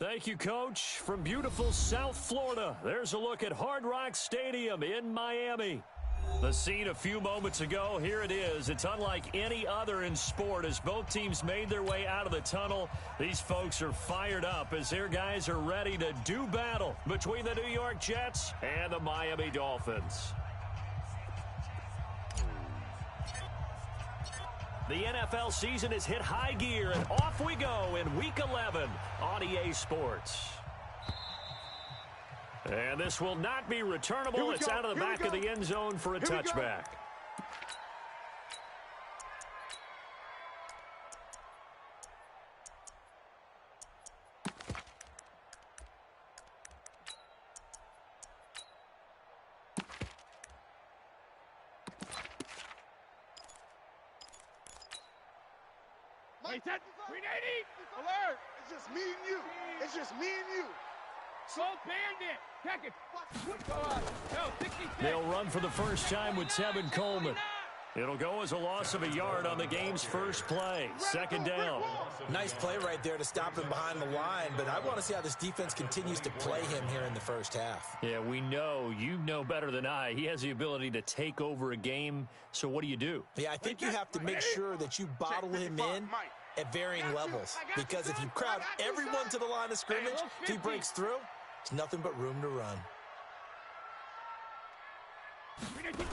Thank you, Coach. From beautiful South Florida, there's a look at Hard Rock Stadium in Miami. The scene a few moments ago, here it is. It's unlike any other in sport as both teams made their way out of the tunnel. These folks are fired up as their guys are ready to do battle between the New York Jets and the Miami Dolphins. The NFL season has hit high gear, and off we go in Week 11 on EA Sports. And this will not be returnable. It's out of the back of the end zone for a touchback. Alert! It's just me and you. It's just me and you. Go bandit! Check it! No, 66. They'll run for the first time with Tevin Coleman. It'll go as a loss of a yard on the game's first play. Second down. Nice play right there to stop him behind the line, but I want to see how this defense continues to play him here in the first half. Yeah, we know. You know better than I. He has the ability to take over a game, so what do you do? Yeah, I think you have to make sure that you bottle him in at varying levels, because if you crowd everyone to the line of scrimmage, if he breaks through, it's nothing but room to run. Get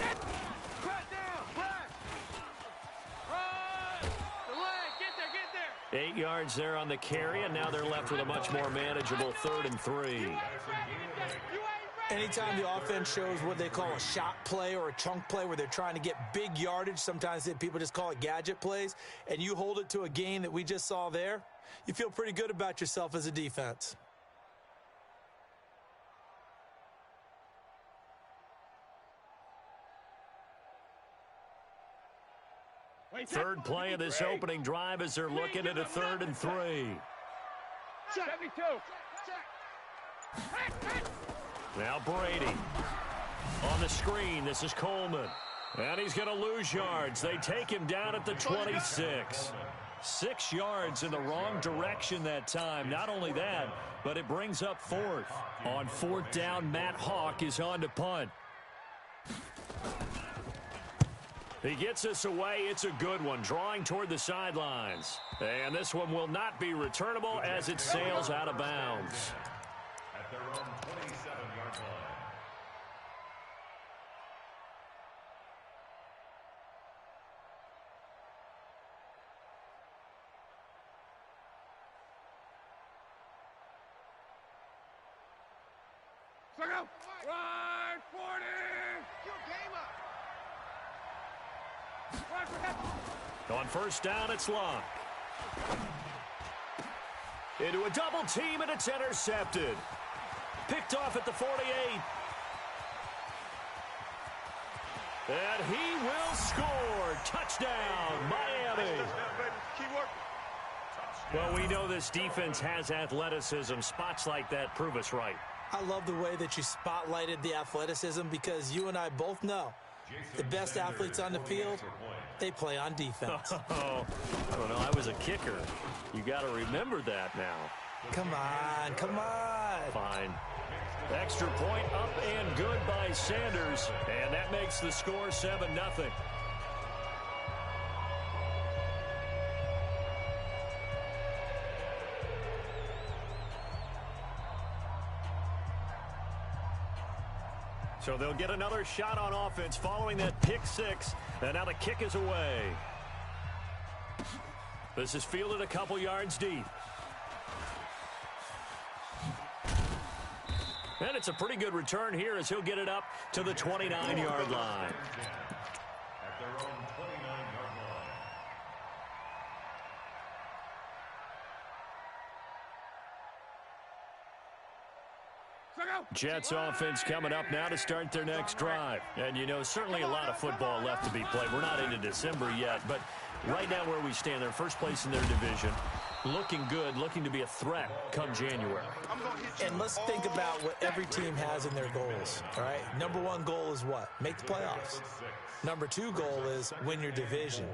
8 yards there on the carry, and now they're left with a much more manageable 3rd and 3. Anytime the offense shows what they call a shot play or a chunk play where they're trying to get big yardage, sometimes people just call it gadget plays, and you hold it to a gain that we just saw there, you feel pretty good about yourself as a defense. Third play of this opening drive as they're looking at a 3rd and 3. 72. Now Brady. On the screen, this is Coleman. And he's going to lose yards. They take him down at the 26. 6 yards in the wrong direction that time. Not only that, but it brings up 4th. On 4th down, Matt Hawk is on to punt. He gets us away. It's a good one, drawing toward the sidelines. And this one will not be returnable as it sails out of bounds. At their own 27-yard line. Run, 40! On first down, it's Locke. Into a double team, and it's intercepted. Picked off at the 48. And he will score. Touchdown, Miami. Well, we know this defense has athleticism. Spots like that prove us right. I love the way that you spotlighted the athleticism, because you and I both know the best athletes on the field, they play on defense. Oh, I don't know. I was a kicker. You got to remember that now. Come on, come on. Fine. Extra point up and good by Sanders. And that makes the score 7-0. So they'll get another shot on offense following that pick 6. And now the kick is away. This is fielded a couple yards deep. And it's a pretty good return here as he'll get it up to the 29-yard line. At their own 29-yard line. Jets offense coming up now to start their next drive. And, you know, certainly a lot of football left to be played. We're not into December yet, but right now where we stand, they're first place in their division. Looking good, looking to be a threat come January. And let's think about what every team has in their goals, all right? Number 1 goal is what? Make the playoffs. Number 2 goal is win your division.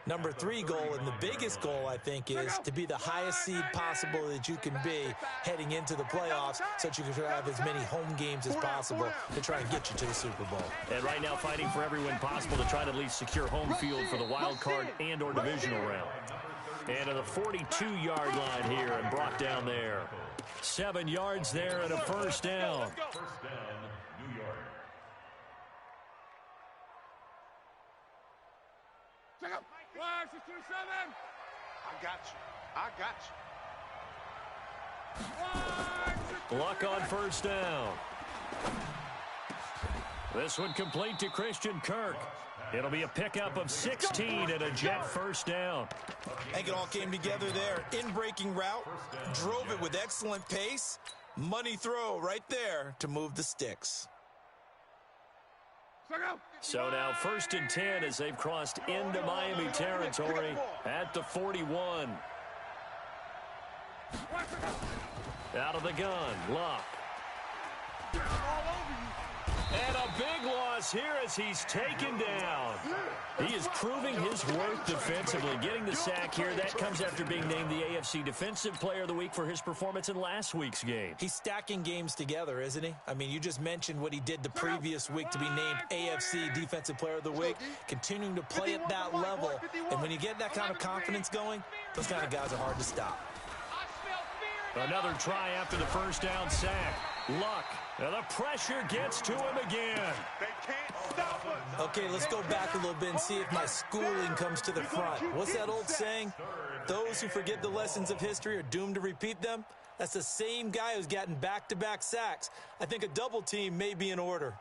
Number 3 goal, and the biggest goal, I think, is to be the highest seed possible that you can be heading into the playoffs so that you can have as many home games as possible to try and get you to the Super Bowl. And right now fighting for every win possible to try to at least secure home field for the wild card and or divisional round. And to the 42-yard line here and brought down there. 7 yards there and a first down. First down, New York. Check up. 627. I got you. I got you. Luck on first down. This one complete to Christian Kirk. It'll be a pickup of 16 and a Jet first down. I think it all came together there. In-breaking route, drove it with excellent pace. Money throw right there to move the sticks. So now 1st and 10 as they've crossed into Miami territory at the 41. Out of the gun, Luck. And a big loss here as he's taken down. He is proving his worth defensively. Getting the sack here, that comes after being named the AFC Defensive Player of the Week for his performance in last week's game. He's stacking games together, isn't he? I mean, you just mentioned what he did the previous week to be named AFC Defensive Player of the Week, continuing to play at that level. And when you get that kind of confidence going, those kind of guys are hard to stop. Another try after the first down sack. Luck. And the pressure gets to him again. They can't stop us. Okay, let's go back a little bit and see if my schooling comes to the front. What's that old saying? Those who forget the lessons of history are doomed to repeat them. That's the same guy who's gotten back-to-back sacks. I think a double team may be in order.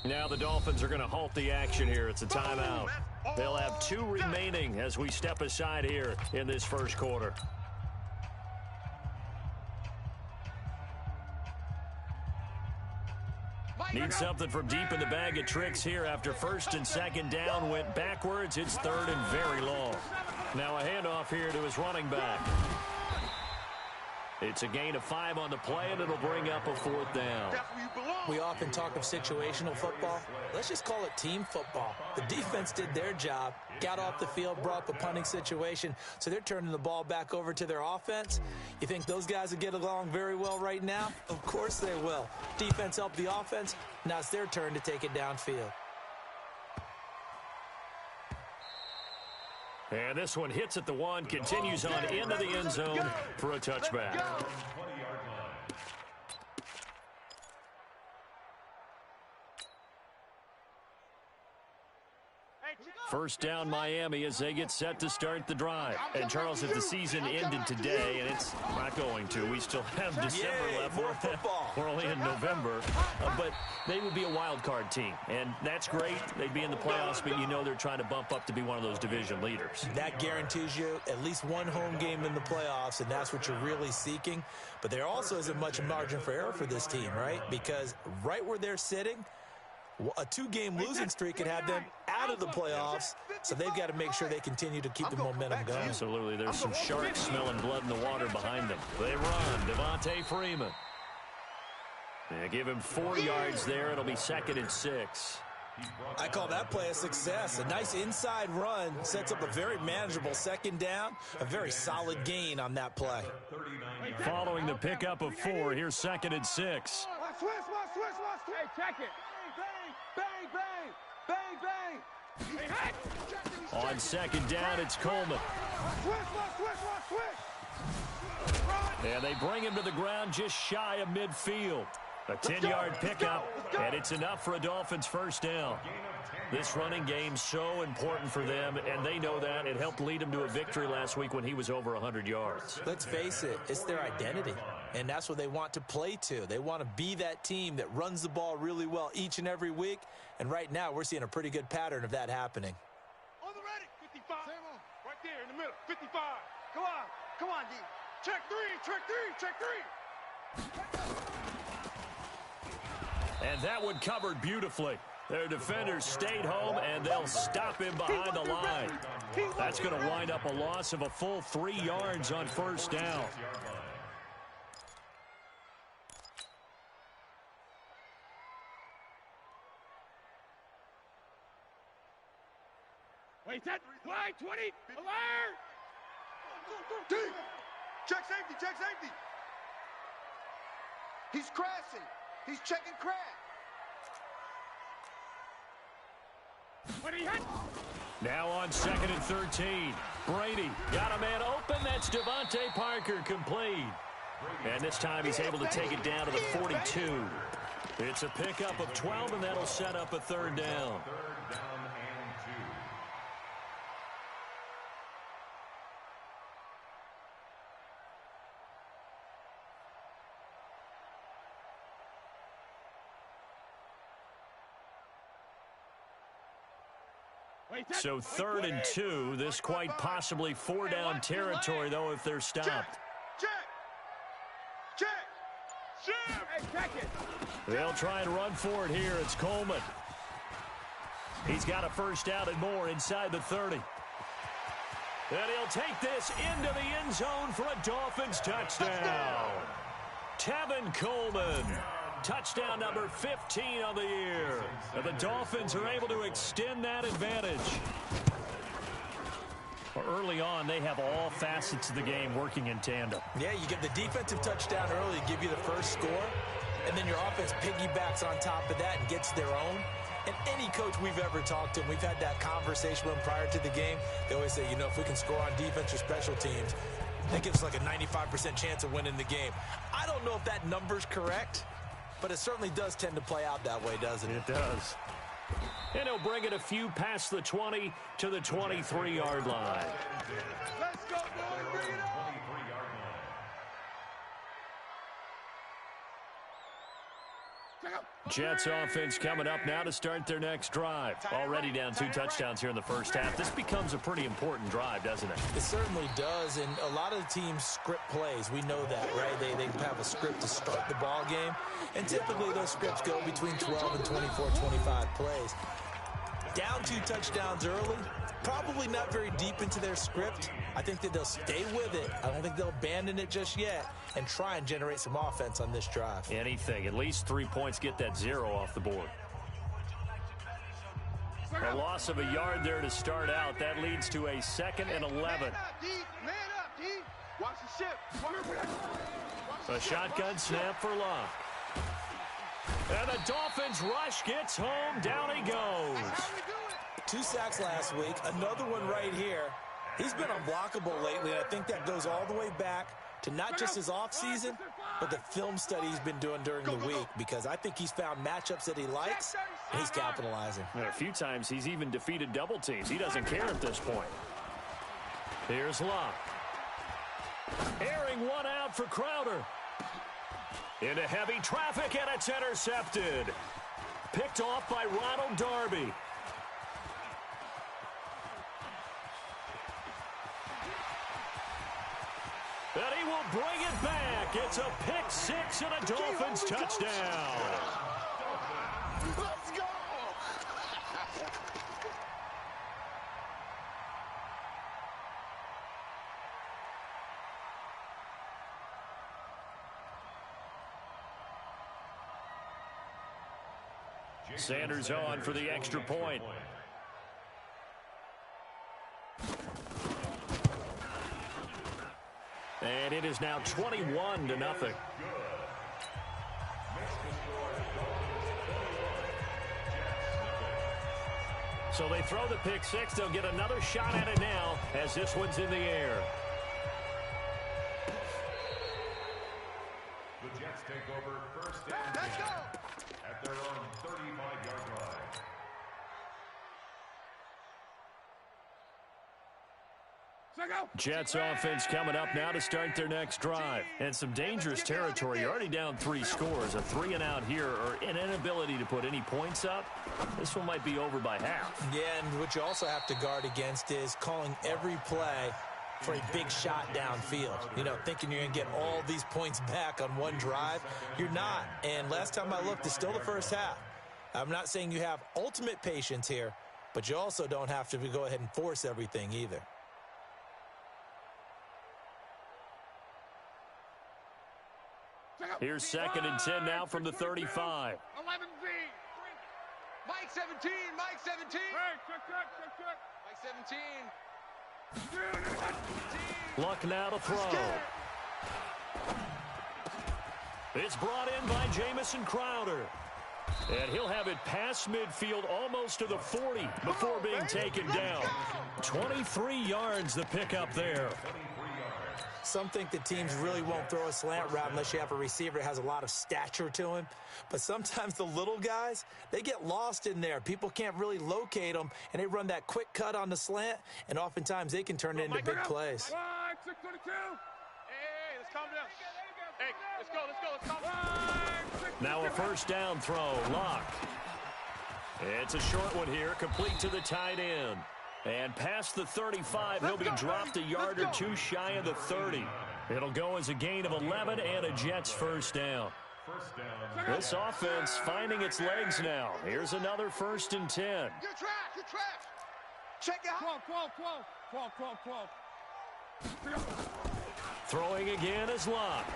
Now the Dolphins are going to halt the action here. It's a timeout. They'll have 2 remaining as we step aside here in this first quarter. Need something from deep in the bag of tricks here after 1st and 2nd down went backwards. It's 3rd and very long. Now a handoff here to his running back. It's a gain of 5 on the play, and it'll bring up a 4th down. That's where you belong. We often talk of situational football. Let's just call it team football. The defense did their job, got off the field, brought up a punting situation, so they're turning the ball back over to their offense. You think those guys will get along very well right now? Of course they will. Defense helped the offense. Now it's their turn to take it downfield. And this one hits at the 1, continues on into the end zone for a touchback. First down Miami as they get set to start the drive. And Charles, if the season ended today, and it's not going to, we still have December left. We're only in November. But they would be a wild card team. And that's great. They'd be in the playoffs, but you know they're trying to bump up to be one of those division leaders. That guarantees you at least one home game in the playoffs, and that's what you're really seeking. But there also isn't much margin for error for this team, right? Because right where they're sitting, a 2-game losing streak could have them out of the playoffs, so they've got to make sure they continue to keep the momentum going. Absolutely. There's some sharks smelling blood in the water behind them. They run. Devontae Freeman. They give him 4 yards there. It'll be 2nd and 6. I call that play a success. A nice inside run sets up a very manageable 2nd down. A very solid gain on that play. Following the pickup of 4, here's 2nd and 6. Watch switch. Hey, check it. Bang, bang. Hey, On 2nd down, it's Coleman. Switch. And they bring him to the ground just shy of midfield. A 10-yard pickup, and it's enough for a Dolphins first down. This running game so important for them, and they know that. It helped lead them to a victory last week when he was over 100 yards. Let's face it, it's their identity, and that's what they want to play to. They want to be that team that runs the ball really well each and every week, and right now we're seeing a pretty good pattern of that happening. On the ready. 55. Right there in the middle. 55. Come on, D. Check three. And that one covered beautifully. Their defenders stayed home, and they'll stop him behind the line. That's going to wind up a loss of a full 3 yards on first down. Wait, set. Wide, 20. Alert! D. Check safety, check safety. He's crashing. He's checking crash. When he hit. Now on 2nd and 13. Brady got a man open. That's Devontae Parker complete. And this time he's able to take it down to the 42. It's a pickup of 12, and that'll set up a 3rd down. Third down and 2. So 3rd and 2. This quite possibly 4-down territory, though, if they're stopped. Check. Check. Hey, check it. They'll try and run for it here. It's Coleman. He's got a 1st down and more inside the 30. And he'll take this into the end zone for a Dolphins touchdown. Tevin Coleman. Touchdown number 15 on the year. And the Dolphins are able to extend that advantage. Early on, they have all facets of the game working in tandem. Yeah, you get the defensive touchdown early to give you the first score, and then your offense piggybacks on top of that and gets their own. And any coach we've ever talked to, and we've had that conversation with them prior to the game, they always say, you know, if we can score on defense or special teams, that gives us like a 95% chance of winning the game. I don't know if that number's correct, but it certainly does tend to play out that way, doesn't it? It does. And he'll bring it a few past the 20 to the 23-yard line. Let's go, boy. Bring it on. 23-yard line. Jets offense coming up now to start their next drive. Already down 2 touchdowns here in the first half. This becomes a pretty important drive, doesn't it? It certainly does, and a lot of the teams script plays. We know that, right? They have a script to start the ball game, and typically those scripts go between 12 and 24, 25 plays. Down 2 touchdowns early, probably not very deep into their script. I think that they'll stay with it. I don't think they'll abandon it just yet and try and generate some offense on this drive. Anything. At least 3 points, get that 0 off the board. A loss of a yard there to start out. That leads to a 2nd and 11. Man up, D. Man up, D. Watch the ship. A shotgun snap for Locke. And the Dolphins rush gets home. Down he goes. 2 sacks last week, another one right here. He's been unblockable lately, and I think that goes all the way back to not just his offseason, but the film study he's been doing during the week, because I think he's found matchups that he likes, and he's capitalizing. And a few times he's even defeated double teams. He doesn't care at this point. Here's Locke. Airing one out for Crowder. Into heavy traffic, and it's intercepted. Picked off by Ronald Darby. And he will bring it back. It's a pick 6 and a Dolphins touchdown. Let's go. Sanders on for the extra point. And it is now 21-0. So they throw the pick 6. They'll get another shot at it now as this one's in the air. The Jets take over 1st and 10 Let's go. at their own 35-yard line. Jets offense coming up now to start their next drive. And some dangerous territory. You're already down 3 scores. A 3-and-out here, or an inability to put any points up. This one might be over by half. Yeah, and what you also have to guard against is calling every play for a big shot downfield. You know, thinking you're going to get all these points back on one drive. You're not. And last time I looked, it's still the first half. I'm not saying you have ultimate patience here, but you also don't have to go ahead and force everything either. Here's 2nd and 10 now from the 35. 11Z. Mike 17, Mike 17. Hey, check. Mike 17. Luck now to throw. It's brought in by Jamison Crowder. And he'll have it past midfield almost to the 40 before being taken down. 23 yards the pickup there. Some think the teams really won't throw a slant route unless you have a receiver that has a lot of stature to him. But sometimes the little guys, they get lost in there. People can't really locate them, and they run that quick cut on the slant, and oftentimes they can turn it into big plays. 622. Hey, let's calm down. Hey, let's go. Now a first down throw, Locke. It's a short one here, complete to the tight end. And past the 35, he'll be dropped a yard or two shy of the 30. It'll go as a gain of 11 and a Jets first down. This offense finding its legs now. Here's another 1st and 10. You're trash. Check it out. 12. Throwing again is Locke.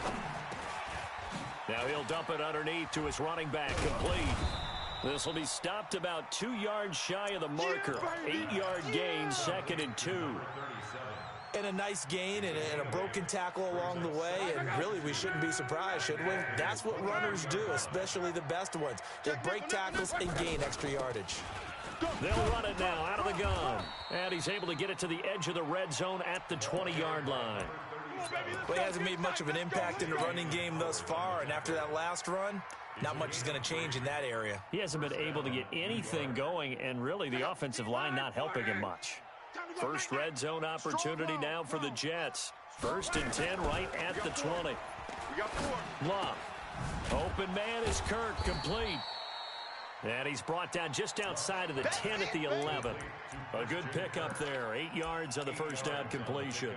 Now he'll dump it underneath to his running back, complete. This will be stopped about 2 yards shy of the marker. 8-yard gain, 2nd and 2. And a nice gain and a broken tackle along the way, and really we shouldn't be surprised, should we? That's what runners do, especially the best ones. They break tackles and gain extra yardage. They'll run it now out of the gun. And he's able to get it to the edge of the red zone at the 20-yard line. Well, he hasn't made much of an impact in the running game thus far, and after that last run, not much is going to change in that area. He hasn't been able to get anything going, and really the offensive line not helping him much. First red zone opportunity now for the Jets. 1st and 10 right at the 20. We got 4. Love. Open man is Kirk, complete. And he's brought down just outside of the 10 at the 11. A good pickup there. 8 yards on the first down completion.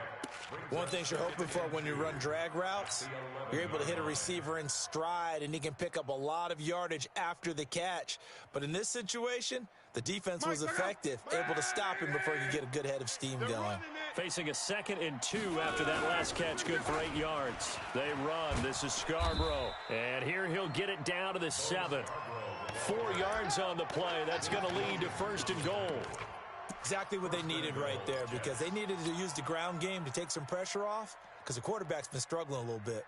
One thing you're hoping for when you run drag routes, you're able to hit a receiver in stride, and he can pick up a lot of yardage after the catch. But in this situation, the defense was effective, able to stop him before he could get a good head of steam going. Facing a 2nd and 2 after that last catch, good for 8 yards. They run. This is Scarborough. And here he'll get it down to the 7. 4 yards on the play. That's going to lead to 1st and goal. Exactly what they needed right there, because they needed to use the ground game to take some pressure off, because the quarterback's been struggling a little bit.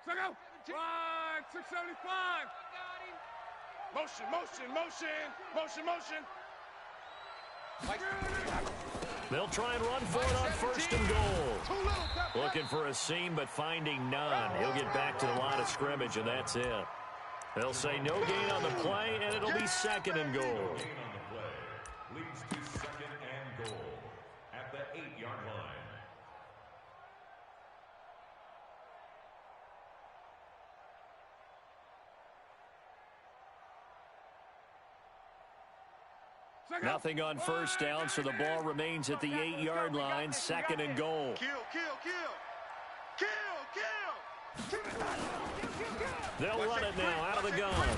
675. Motion. They'll try and run for it on 1st and goal. Looking for a seam, but finding none. He'll get back to the line of scrimmage, and that's it. They'll say no gain on the play, and it'll be 2nd and goal. Leads to 2nd and goal at the 8-yard line. Nothing on first down, so the ball remains at the 8-yard line. 2nd and goal. Kill. They'll run it now out of the gun.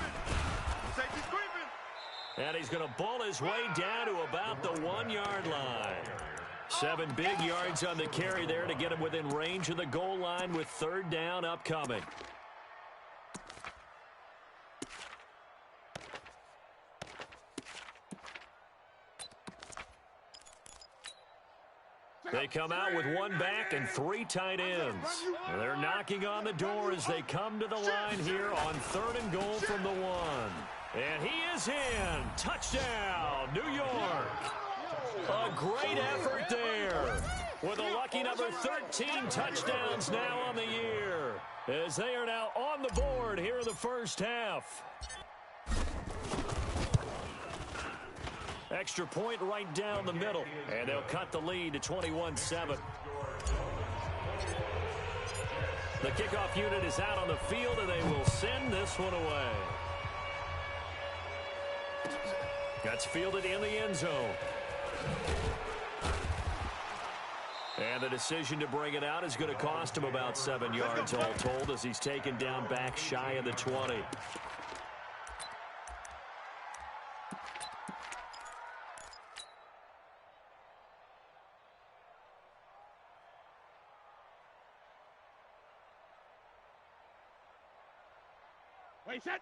Safety's creeping. And he's going to ball his way down to about the 1-yard line. 7 big yards on the carry there to get him within range of the goal line with 3rd down upcoming. They come out with 1 back and 3 tight ends. They're knocking on the door as they come to the line here on 3rd and goal from the 1. And he is in. Touchdown, New York. A great effort there. With a lucky number 13 touchdowns now on the year, as they are now on the board here in the first half. Extra point right down the middle, and they'll cut the lead to 21-7. The kickoff unit is out on the field, and they will send this one away. That's fielded in the end zone. And the decision to bring it out is going to cost him about 7 yards all told, as he's taken down back shy of the 20.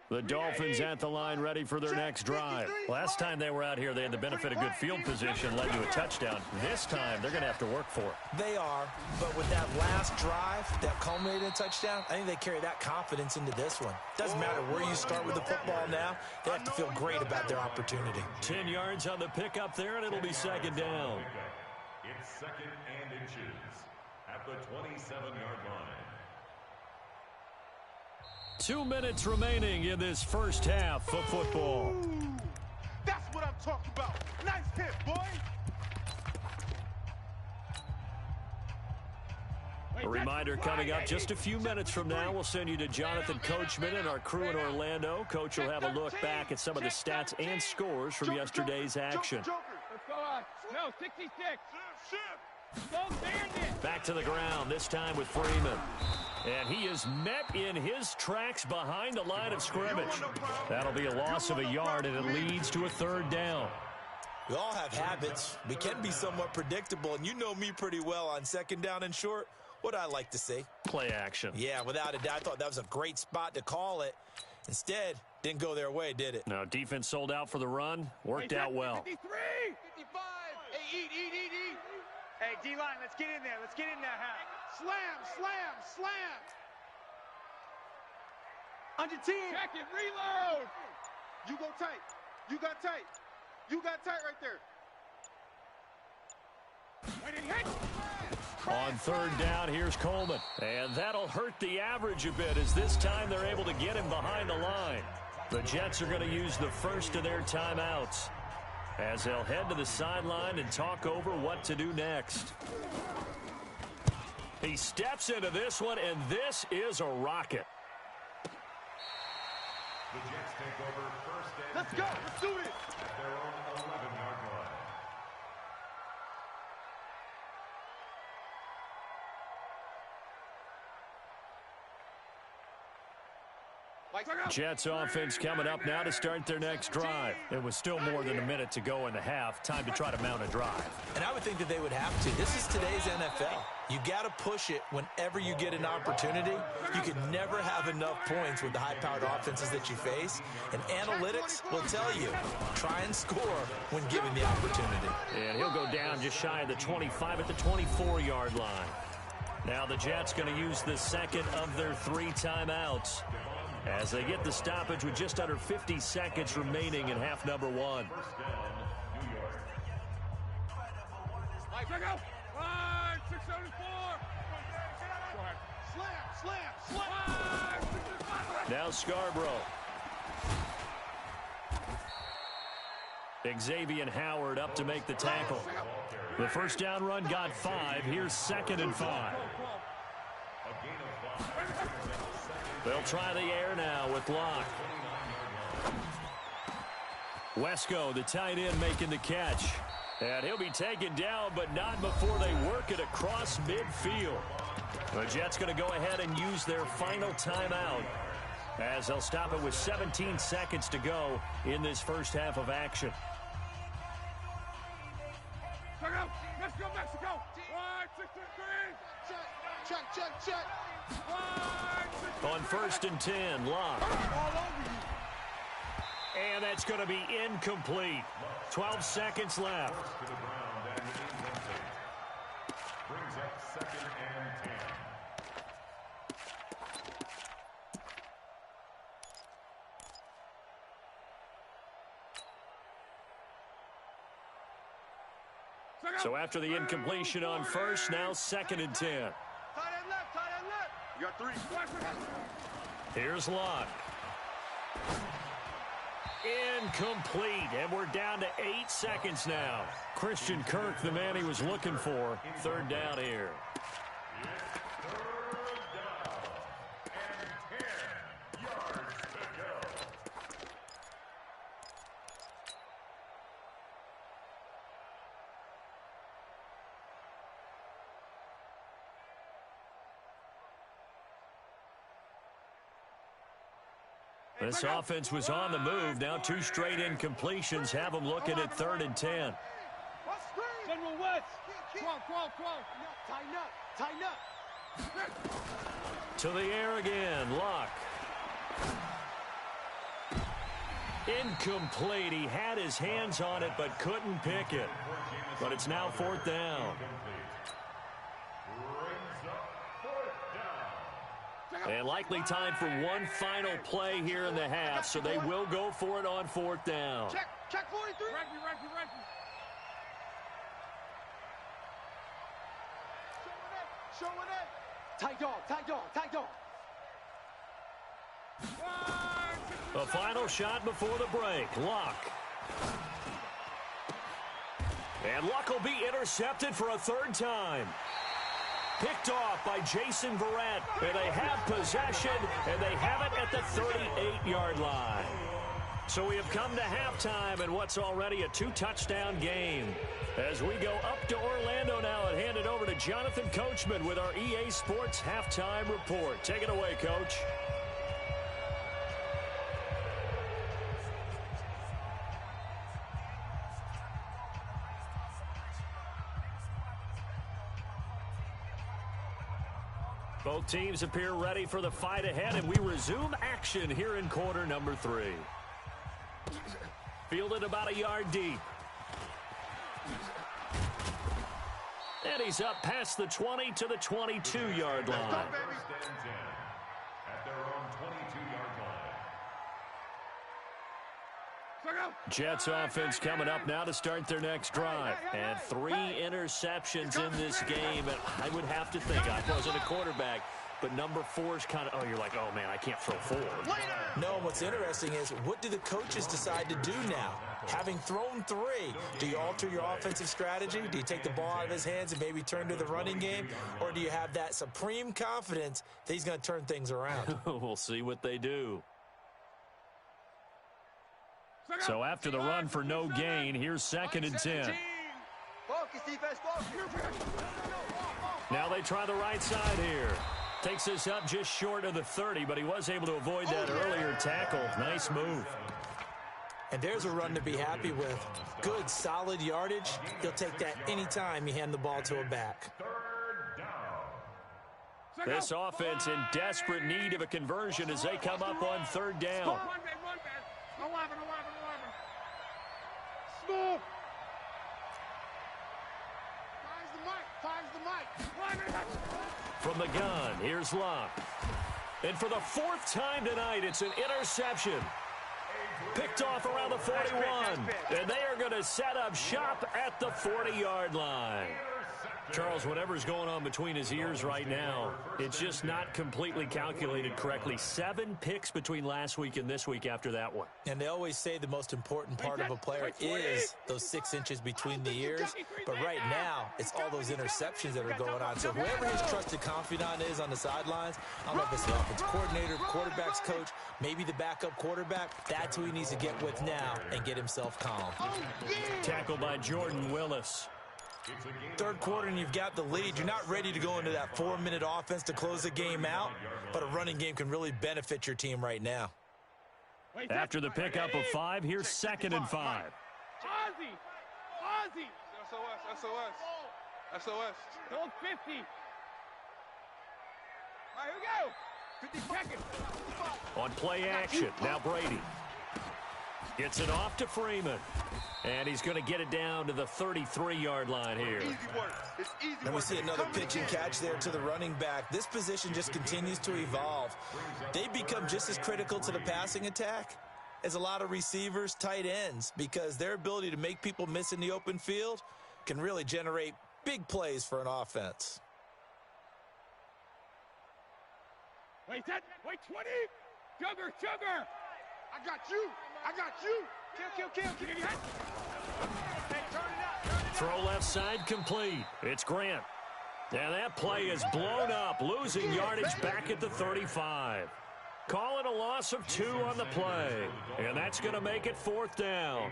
The Dolphins at the line ready for their next drive. Last time they were out here, they had the benefit of good field position, led to a touchdown. This time, they're going to have to work for it. They are, but with that last drive that culminated in a touchdown, I think they carry that confidence into this one. Doesn't matter where you start with the football now, they have to feel great about their opportunity. 10 yards on the pickup there, and it'll be second down. It's second and inches at the 27-yard line. 2 minutes remaining in this first half of football. That's what I'm talking about. Nice hit, boy. A reminder coming up just a few minutes from now, we'll send you to Jonathan Coachman and our crew in Orlando. Coach will have a look back at some of the stats and scores from yesterday's action. Let's go on. No, 66. Back to the ground, this time with Freeman. And he is met in his tracks behind the line of scrimmage. That'll be a loss of a yard, and it leads to a third down. We all have habits. We can be somewhat predictable, and you know me pretty well on second down and short. What I like to see. Play action. Yeah, without a doubt, I thought that was a great spot to call it. Instead, didn't go their way, did it? Now, defense sold out for the run. Worked out well. 53. 55. Hey, eat. Hey, D-line, let's get in there. Let's get in there, Hank. Slam. Under 10. Check it. Reload. You go tight. You got tight. You got tight right there. When it hits. On third down, here's Coleman. And that'll hurt the average a bit, as this time they're able to get him behind the line. The Jets are going to use the first of their timeouts, as they'll head to the sideline and talk over what to do next. He steps into this one, and this is a rocket. The Jets take over first and Let's go. Let's do it. at their own 11-yard line. Jets offense coming up now to start their next drive. It was still more than a minute to go in the half. Time to try to mount a drive. And I would think that they would have to. This is today's NFL. You got to push it whenever you get an opportunity. You can never have enough points with the high-powered offenses that you face. And analytics will tell you, try and score when given the opportunity. And he'll go down just shy of the 25 at the 24-yard line. Now the Jets going to use the second of their 3 timeouts, as they get the stoppage with just under 50 seconds remaining in half number 1. First down, New York. Check out. 674. Slam. Now Scarborough. Xavier Howard up to make the tackle. The first down run got 5. Here's second and 5. They'll try the air now with Locke. Wesco, the tight end, making the catch. And he'll be taken down, but not before they work it across midfield. The Jets going to go ahead and use their final timeout, as they'll stop it with 17 seconds to go in this first half of action. Check out. Let's go, Mexico. 1, 6, 3. Check. 1, 6, On first and 10, Locke. And that's going to be incomplete. 12 seconds left. To the ground and incomplete. Brings up second and 10. So after the incompletion on first, now second and 10. Tight end left. You got 3. Here's Locke. Incomplete, and we're down to 8 seconds now. Christian Kirk, the man he was looking for. Third down here. Third down and 10 yards to go. This offense was on the move. Now 2 straight incompletions have them looking at third and 10. General West. 12. Tighten up. To the air again, Locke. Incomplete. He had his hands on it but couldn't pick it. But it's now 4th down. And likely time for one final play here in the half, so they will go for it on 4th down. Check 43. Reggie. Showing it. Tight dog. A final shot before the break. Luck. And Luck will be intercepted for a 3rd time. Picked off by Jason Verrett. And they have possession, and they have it at the 38-yard line. So we have come to halftime in what's already a 2-touchdown game. As we go up to Orlando now and hand it over to Jonathan Coachman with our EA Sports Halftime Report. Take it away, Coach. Both teams appear ready for the fight ahead, and we resume action here in quarter number 3. Fielded about a yard deep. And he's up past the 20 to the 22-yard line. At their own 22-yard line. Jets offense coming up now to start their next drive. And 3 interceptions in this game. And I would have to think, I wasn't a quarterback, but number 4 is kind of, you're like, oh, man, I can't throw 4. No, what's interesting is, what do the coaches decide to do now? Having thrown 3, do you alter your offensive strategy? Do you take the ball out of his hands and maybe turn to the running game? Or do you have that supreme confidence that he's going to turn things around? We'll see what they do. So after the run for no gain, here's 2nd and 10. Focus, defense, focus. Now they try the right side here. Takes this up just short of the 30, but he was able to avoid that earlier tackle. Nice move. And there's a run to be happy with. Good, solid yardage. He'll take that anytime you hand the ball to a back. 3rd down. This offense in desperate need of a conversion as they come up on 3rd down. One man. 11. Smooth. Finds the mic. From the gun, here's Luck. And for the 4th time tonight, it's an interception. Picked off around the 41. And they are going to set up shop at the 40-yard line. Charles, whatever's going on between his ears right now, it's just not completely calculated correctly. 7 picks between last week and this week after that one. And they always say the most important part of a player is those 6 inches between the ears. But right now, it's all those interceptions that are going on. So whoever his trusted confidant is on the sidelines, I don't know if it's the offense coordinator, quarterback's coach, maybe the backup quarterback, that's who he needs to get with now and get himself calm. Tackled by Jordan Willis. 3rd quarter and you've got the lead. You're not ready to go into that 4-minute offense to close the game out, but a running game can really benefit your team right now. After the pickup of 5, here's 2nd and 5. Ozzy. SOS. Hold 50. All right, here we go. 50 seconds. On play action, now Brady. Gets it off to Freeman. And he's going to get it down to the 33-yard line here. Easy work. It's easy work. And we see another pitch and catch there to the running back. This position just continues to evolve. They become just as critical to the passing attack as a lot of receivers, tight ends, because their ability to make people miss in the open field can really generate big plays for an offense. Wait 20. Sugar. I got you. Kill. Hey, turn it up. Throw left side complete. It's Grant. And that play is blown up, losing yardage back at the 35. Call it a loss of 2 on the play. And that's going to make it 4th down.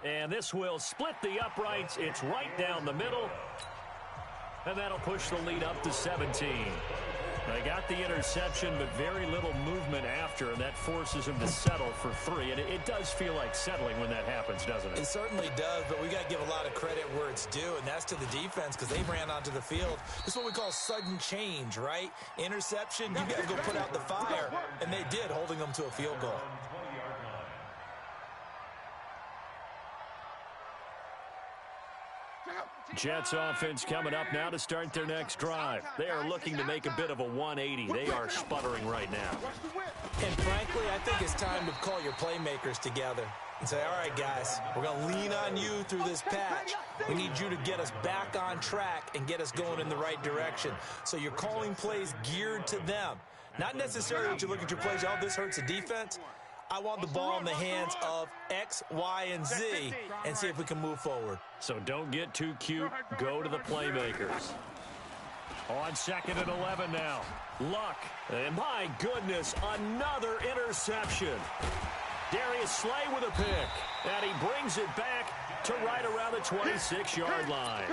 And this will split the uprights. It's right down the middle. And that'll push the lead up to 17. They got the interception, but very little movement after. after, and that forces him to settle for 3. And it does feel like settling when that happens, doesn't it? It certainly does, but we got to give a lot of credit where it's due, and that's to the defense because they ran onto the field. This is what we call sudden change, right? Interception, you got to go put out the fire, and they did, holding them to a field goal. Jets offense coming up now to start their next drive. They are looking to make a bit of a 180. They are sputtering right now. And frankly, I think it's time to call your playmakers together and say, all right, guys, we're going to lean on you through this patch. We need you to get us back on track and get us going in the right direction. So you're calling plays geared to them. Not necessarily that you look at your plays, oh, this hurts the defense. I want the ball in the hands of X, Y, and Z and see if we can move forward. So don't get too cute. Go to the playmakers. On 2nd and 11 now. Luck. And my goodness, another interception. Darius Slay with a pick. And he brings it back to right around the 26-yard line.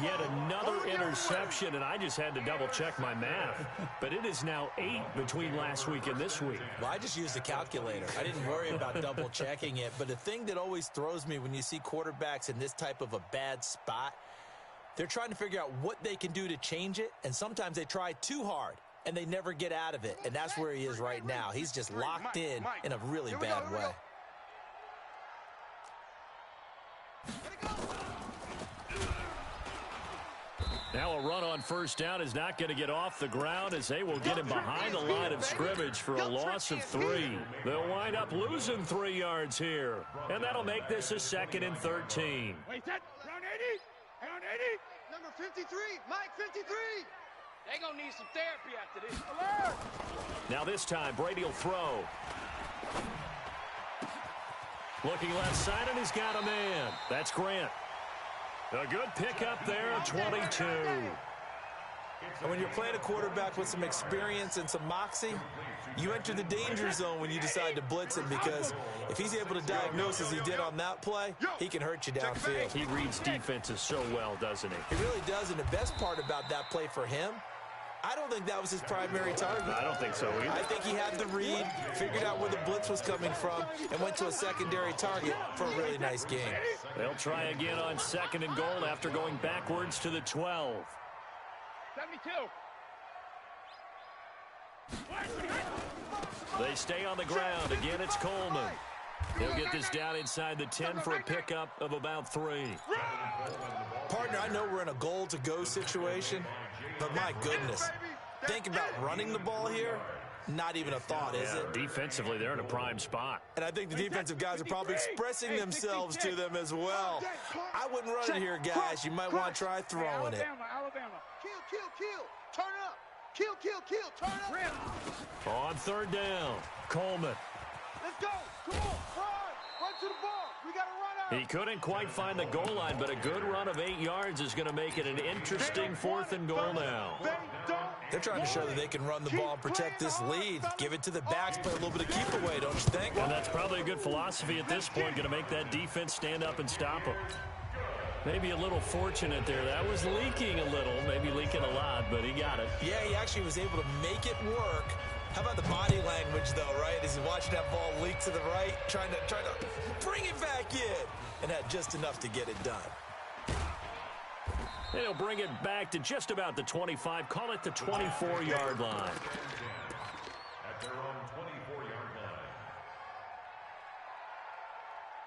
Yet another interception, and I just had to double-check my math. But it is now 8 between last week and this week. Well, I just used a calculator. I didn't worry about double-checking it. But the thing that always throws me when you see quarterbacks in this type of a bad spot, they're trying to figure out what they can do to change it, and sometimes they try too hard, and they never get out of it. And that's where he is right now. He's just locked in a really bad way. Now a run on first down is not going to get off the ground as they will get him behind the line of scrimmage for a loss of 3. They'll wind up losing 3 yards here, and that'll make this a 2nd and 13. Wait, that round 80? Round 80? Number 53, Mike 53. They gonna need some therapy after this. Alert! Now this time, Brady will throw. Looking left side, and he's got a man. That's Grant. A good pickup there at 22. And when you're playing a quarterback with some experience and some moxie, you enter the danger zone when you decide to blitz him, because if he's able to diagnose as he did on that play, he can hurt you downfield. He reads defenses so well, doesn't he? He really does, and the best part about that play for him, I don't think that was his primary target. I don't think so either. I think he had the read, figured out where the blitz was coming from, and went to a secondary target for a really nice game. They'll try again on 2nd and goal after going backwards to the 12. 72. They stay on the ground. Again, it's Coleman. He'll get this down inside the 10 for a pickup of about 3. Partner, I know we're in a goal-to-go situation, but my goodness, think about running the ball here. Not even a thought, is it? Defensively, they're in a prime spot. And I think the defensive guys are probably expressing themselves to them as well. I wouldn't run it here, guys. You might want to try throwing it. Alabama. Kill. Turn up. Kill. Turn up. On 3rd down, Coleman. Let's go. Come on. Run to the ball. We got to run out. He couldn't quite find the goal line, but a good run of 8 yards is going to make it an interesting 4th and goal now. They're trying to show that they can run the ball and protect this lead. Give it to the backs, play a little bit of keep away, don't you think? And that's probably a good philosophy at this point, going to make that defense stand up and stop them. Maybe a little fortunate there. That was leaking a little, maybe leaking a lot, but he got it. Yeah, he actually was able to make it work. How about the body language, though, right? As he's watching that ball leak to the right, trying to bring it back in, and had just enough to get it done. And he'll bring it back to just about the 25, call it the 24-yard line. At their own 24-yard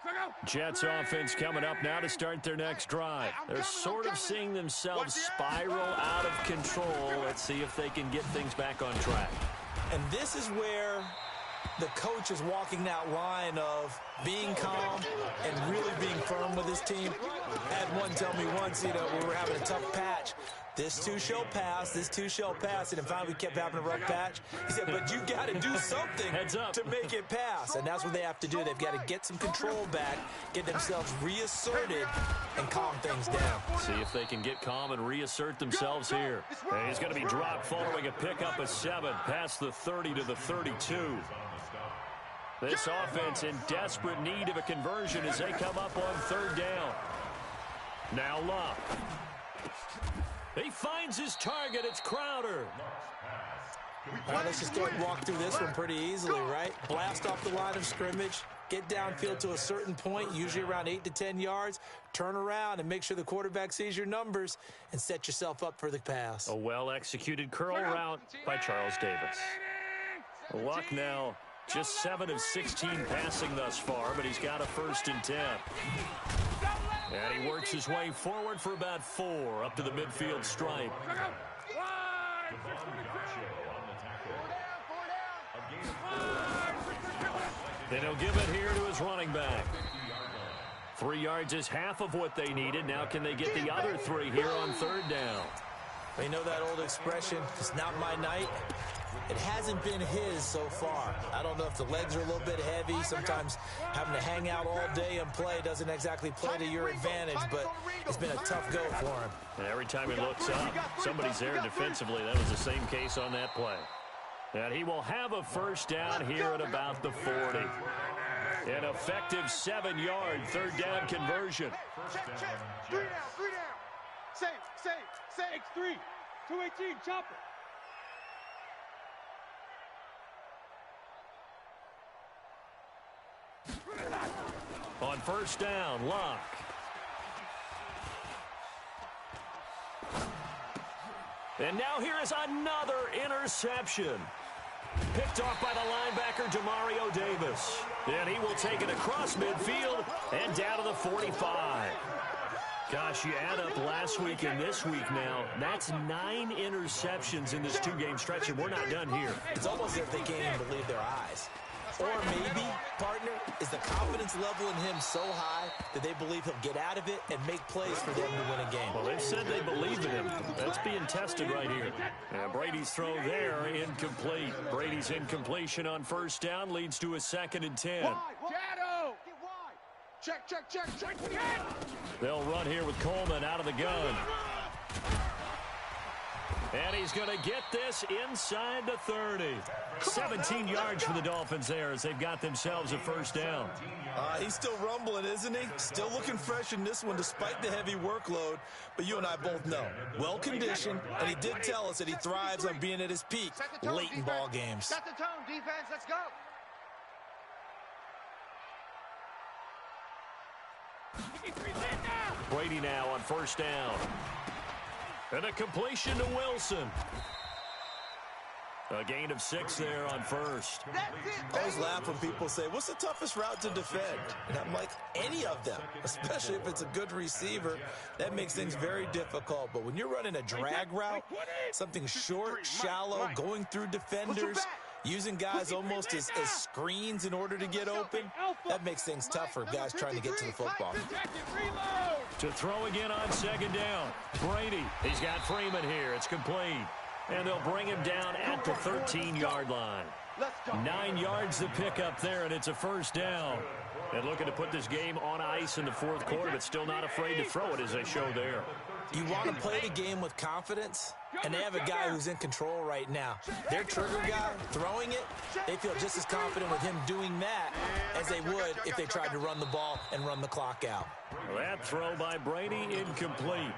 line. Jets offense coming up now to start their next drive. They're sort of seeing themselves spiral out of control. Let's see if they can get things back on track. And this is where the coach is walking that line of being calm and really being firm with his team. I had one tell me once, we were having a tough patch. This too shall pass, and then finally we kept having a rough patch. He said, but you got to do something to make it pass, and that's what they have to do. They've got to get some control back, get themselves reasserted, and calm things down. See if they can get calm and reassert themselves here. And he's going to be dropped following a pickup of 7 past the 30 to the 32. This offense in desperate need of a conversion as they come up on 3rd down. Now Luck. He finds his target. It's Crowder. All right, let's just go ahead and walk through this one pretty easily, right? Blast off the line of scrimmage, get downfield to a certain point, usually around 8 to 10 yards, turn around and make sure the quarterback sees your numbers and set yourself up for the pass. A well-executed curl route by Charles Davis. Luck now, just 7 of 16 passing thus far, but he's got a 1st and 10. And he works his way forward for about 4 up to the midfield stripe. Then he'll give it here to his running back. 3 yards is half of what they needed. Now can they get the other 3 here on 3rd down? You know that old expression, it's not my night? It hasn't been his so far. I don't know if the legs are a little bit heavy. Sometimes having to hang out all day and play doesn't exactly play to your advantage, but it's been a tough go for him. And every time he looks up, somebody's there defensively. That was the same case on that play. And he will have a 1st down here at about the 40. An effective 7-yard 3rd down conversion. Check. 3 down. Safe. 3. 218, chopper. On 1st down, Luck. And now here is another interception. Picked off by the linebacker, Demario Davis. And he will take it across midfield and down to the 45. Gosh, you add up last week and this week now, that's 9 interceptions in this 2-game stretch, and we're not done here. It's almost as if they can't even believe their eyes. Or maybe, partner, is the confidence level in him so high that they believe he'll get out of it and make plays for them to win a game. Well, they've said they believe in him. That's being tested right here. And Brady's throw there, incomplete. Brady's incompletion on 1st down leads to a 2nd and 10. Shadow. Get wide. Check. They'll run here with Coleman out of the gun. And he's going to get this inside the 30. 17 yards for the Dolphins there as they've got themselves a 1st down. He's still rumbling, isn't he? Still looking fresh in this one despite the heavy workload. But you and I both know, well-conditioned, and he did tell us that he thrives on being at his peak late in ball games. Set the tone, defense. Let's go. Brady now on 1st down. And a completion to Wilson. A gain of 6 there on 1st. I always laugh when people say, what's the toughest route to defend? And I'm like, any of them, especially if it's a good receiver. That makes things very difficult. But when you're running a drag route, something short, shallow, going through defenders, using guys almost as screens in order to get open, that makes things tough for guys trying to get to the football. To throw again on 2nd down. Brady, he's got Freeman here. It's complete. And they'll bring him down at the 13-yard line. 9 yards to pick up there, and it's a 1st down. And looking to put this game on ice in the 4th quarter, but still not afraid to throw it as they show there. You want to play the game with confidence, and they have a guy who's in control right now. Their trigger guy throwing it, they feel just as confident with him doing that as they would if they tried to run the ball and run the clock out. That throw by Brady, incomplete.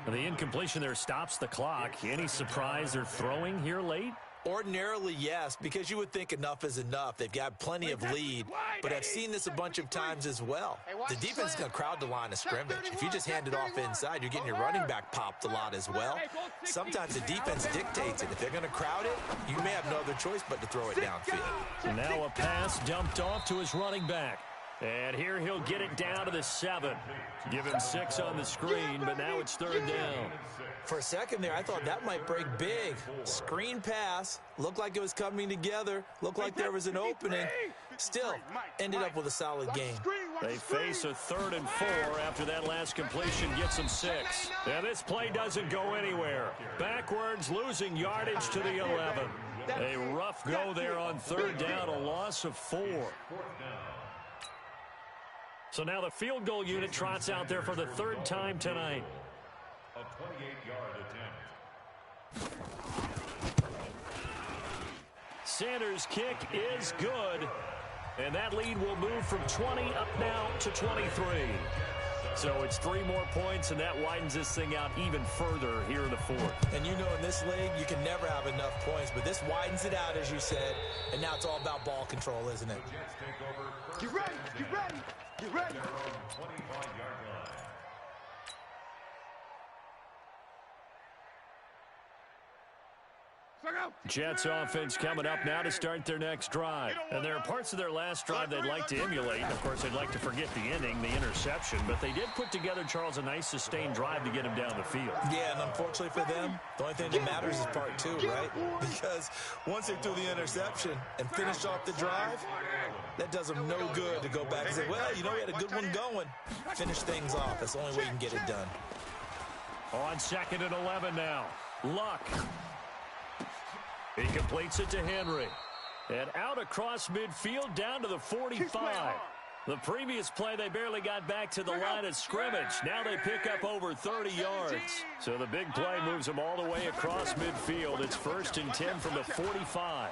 The incompletion there stops the clock. Any surprise they're throwing here late? Ordinarily, yes, because you would think enough is enough. They've got plenty of lead, but I've seen this a bunch of times as well. The defense is going to crowd the line of scrimmage. If you just hand it off inside, you're getting your running back popped a lot as well. Sometimes the defense dictates it. If they're going to crowd it, you may have no other choice but to throw it downfield. Now a pass dumped off to his running back. And here he'll get it down to the 7. Give him 6 on the screen, but now it's 3rd down. For a second there, I thought that might break big. Screen pass. Looked like it was coming together. Looked like there was an opening. Still, ended up with a solid game. They face a 3rd and 4 after that last completion gets them 6. And this play doesn't go anywhere. Backwards, losing yardage to the 11. A rough go there on 3rd down, a loss of 4. So now the field goal unit trots out there for the 3rd time tonight. A 28-yard attempt. Sanders' kick is good. And that lead will move from 20 up now to 23. So it's 3 more points, and that widens this thing out even further here in the fourth. And you know in this league, you can never have enough points, but this widens it out, as you said, and now it's all about ball control, isn't it? Get ready, get ready, get ready. Jets offense coming up now to start their next drive. And there are parts of their last drive they'd like to emulate. Of course, they'd like to forget the ending, the interception. But they did put together, Charles, a nice sustained drive to get him down the field. Yeah, and unfortunately for them, the only thing that matters is part 2, right? Because once they threw the interception and finished off the drive, that does them no good to go back and say, well, you know, we had a good one going. Finish things off. That's the only way you can get it done. On 2nd and 11 now. Luck. He completes it to Henry. And out across midfield down to the 45. The previous play, they barely got back to the line of scrimmage. Now they pick up over 30 yards. So the big play moves them all the way across midfield. It's 1st and 10 from the 45.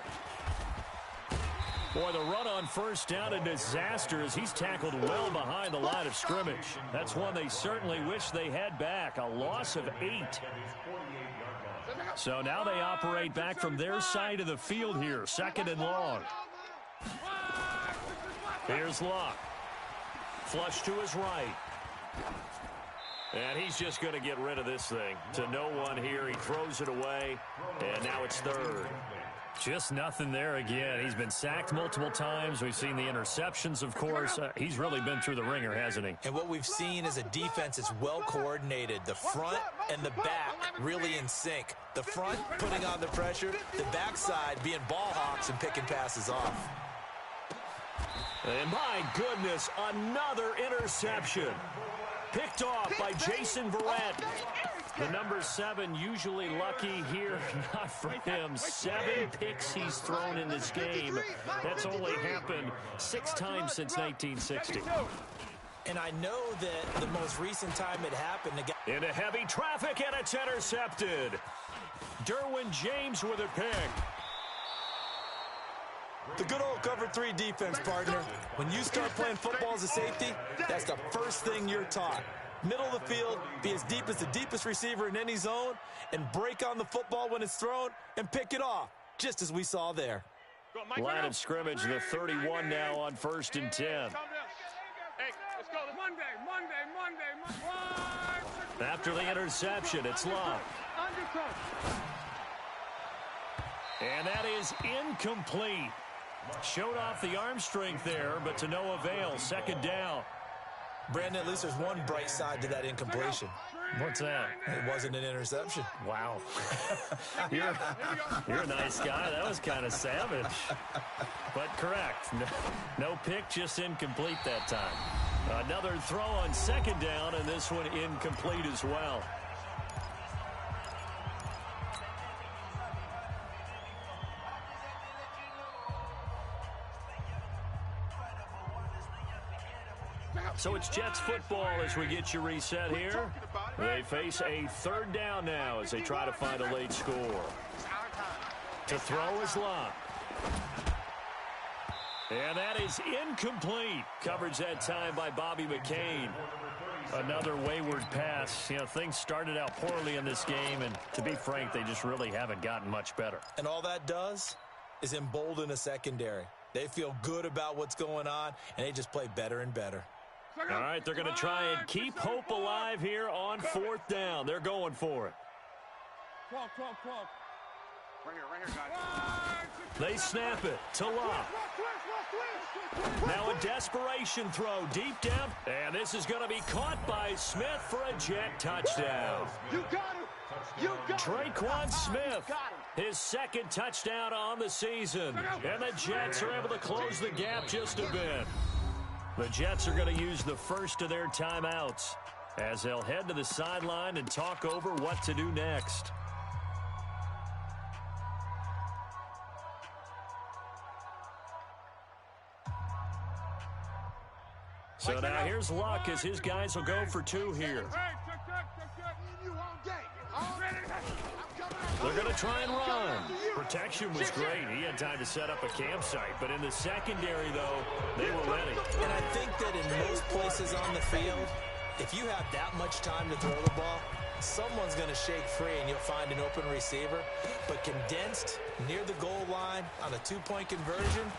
Boy, the run on 1st down, a disaster as he's tackled well behind the line of scrimmage. That's one they certainly wish they had back. A loss of 8. So now they operate back from their side of the field here. 2nd and long. Here's Luck. Flush to his right. And he's just going to get rid of this thing. To no one here. He throws it away. And now it's 3rd. Just nothing there again. He's been sacked multiple times. We've seen the interceptions, of course. He's really been through the ringer, hasn't he? And what we've seen is a defense that's well coordinated. The front and the back really in sync. The front putting on the pressure, the backside being ball hawks and picking passes off. And my goodness, another interception. Picked off by Jason Verrett. The number 7 usually lucky here. Not for him. 7 picks he's thrown in this game. That's only happened 6 times since 1960. And I know that the most recent time it happened. Into heavy traffic, and it's intercepted. Derwin James with a pick. The good old cover 3 defense, partner. When you start playing football as a safety, that's the first thing you're taught. Middle of the field, be as deep as the deepest receiver in any zone, and break on the football when it's thrown and pick it off, just as we saw there. Line of scrimmage, the 31 now on 1st and 10. Hey, let's go. Monday. After the interception, it's Luck. And that is incomplete. Showed off the arm strength there, but to no avail. 2nd down. Brandon, at least there's one bright side to that incompletion. What's that? It wasn't an interception. Wow. You're a nice guy. That was kind of savage. But correct. No pick, just incomplete that time. Another throw on 2nd down, and this one incomplete as well. So it's Jets football as we get you reset here. They face a 3rd down now as they try to find a late score. To throw is Luck. And that is incomplete. Coverage that time by Bobby McCain. Another wayward pass. You know, things started out poorly in this game, and to be frank, they just really haven't gotten much better. And all that does is embolden a secondary. They feel good about what's going on, and they just play better and better. All right, they're going to try and keep hope alive here on 4th down. They're going for it. Right here, guys. They snap it to Luck. Now a desperation throw deep down. And this is going to be caught by Smith for a Jet touchdown. You got him. You got him. Traquan Smith, his 2nd touchdown on the season. And the Jets are able to close the gap just a bit. The Jets are going to use the first of their timeouts as they'll head to the sideline and talk over what to do next. So now here's Luck as his guys will go for 2 here. They're going to try and run. Protection was great. He had time to set up a campsite. But in the secondary, though, they were ready. And I think that in most places on the field, if you have that much time to throw the ball, someone's going to shake free and you'll find an open receiver. But condensed near the goal line on a two-point conversion,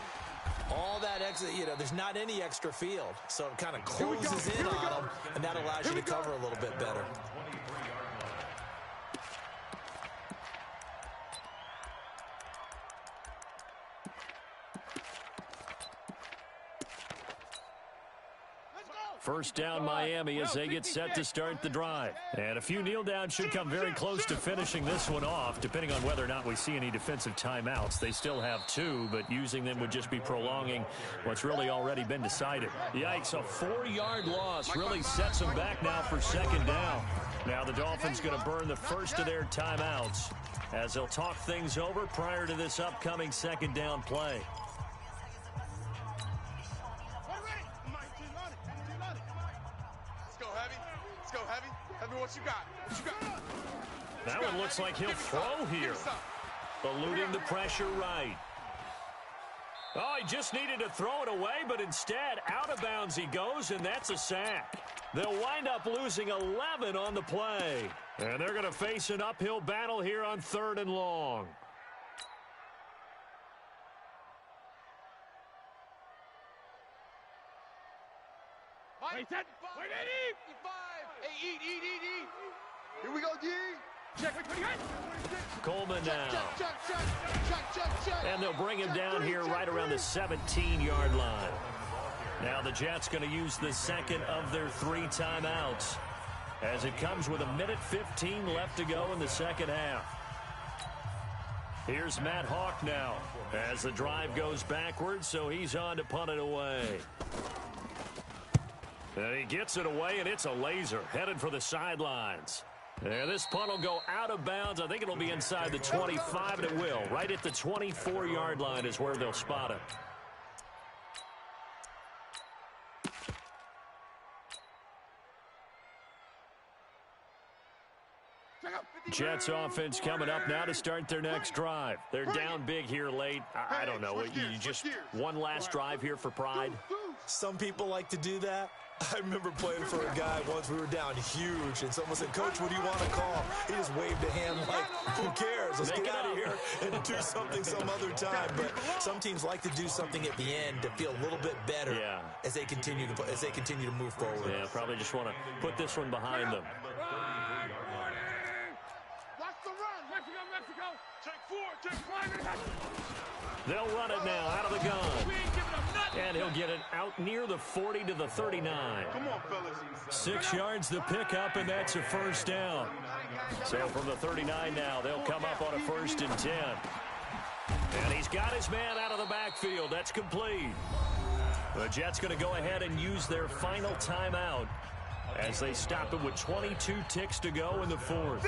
all that extra, there's not any extra field. So it kind of closes in on them, and that allows you to cover a little bit better. First down Miami as they get set to start the drive. And a few kneel downs should come very close to finishing this one off, depending on whether or not we see any defensive timeouts. They still have 2, but using them would just be prolonging what's really already been decided. Yikes, a 4-yard loss really sets them back now for second down. Now the Dolphins going to burn the first of their timeouts as they'll talk things over prior to this upcoming second down play. What you got? What you got? That one looks like he'll throw here. Eluding the pressure right. Oh, he just needed to throw it away, but instead, out of bounds he goes, and that's a sack. They'll wind up losing 11 on the play. And they're going to face an uphill battle here on 3rd and long. Wait, hey, eat. Here we go, D. Check. Coleman now. Check. And they'll bring him down here right around the 17-yard line. Now the Jets going to use the second of their 3 timeouts as it comes with 1:15 left to go in the second half. Here's Matt Hawk now as the drive goes backwards, so he's on to punt it away. And he gets it away, and it's a laser headed for the sidelines. And this punt will go out of bounds. I think it'll be inside the 25, and it will. Right at the 24-yard line is where they'll spot it. Jets offense coming up now to start their next drive. They're down big here late. I don't know. You just one last drive here for pride? Some people like to do that. I remember playing for a guy once. We were down huge, and someone said, "Coach, what do you want to call?" He just waved a hand like, "Who cares? Let's get out of here and do something some other time." But some teams like to do something at the end to feel a little bit better as they continue to move forward. Yeah, probably just want to put this one behind them. Mexico. Take 4. They'll run it now out of the gun. And he'll get it out near the 40 to the 39. Come on, fellas. 6 yards the pickup, and that's a first down. So from the 39 now, they'll come up on a 1st and 10. And he's got his man out of the backfield. That's complete. The Jets going to go ahead and use their final timeout as they stop it with 22 ticks to go in the 4th.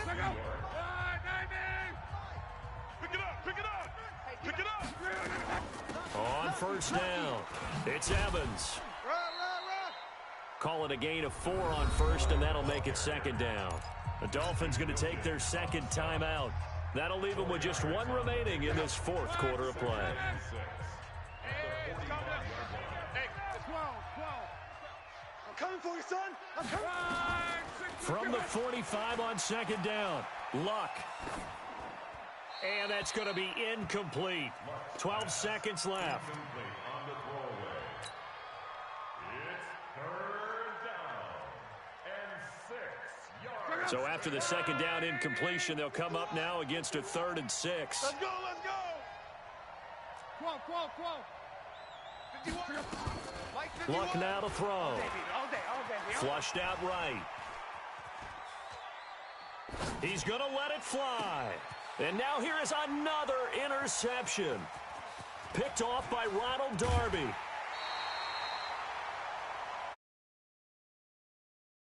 Pick it up. On 1st down, it's Evans. Call it a gain of 4 on 1st, and that'll make it 2nd down. The Dolphins going to take their 2nd timeout. That'll leave them with just 1 remaining in this 4th quarter of play. I'm coming for you, son. I'm coming. From the 45 on 2nd down, Luck. And that's going to be incomplete. 12 seconds left. So after the 2nd down incompletion, they'll come up now against a 3rd and 6. Let's go. Luck now to throw. Flushed out right. He's going to let it fly. And now here is another interception. Picked off by Ronald Darby.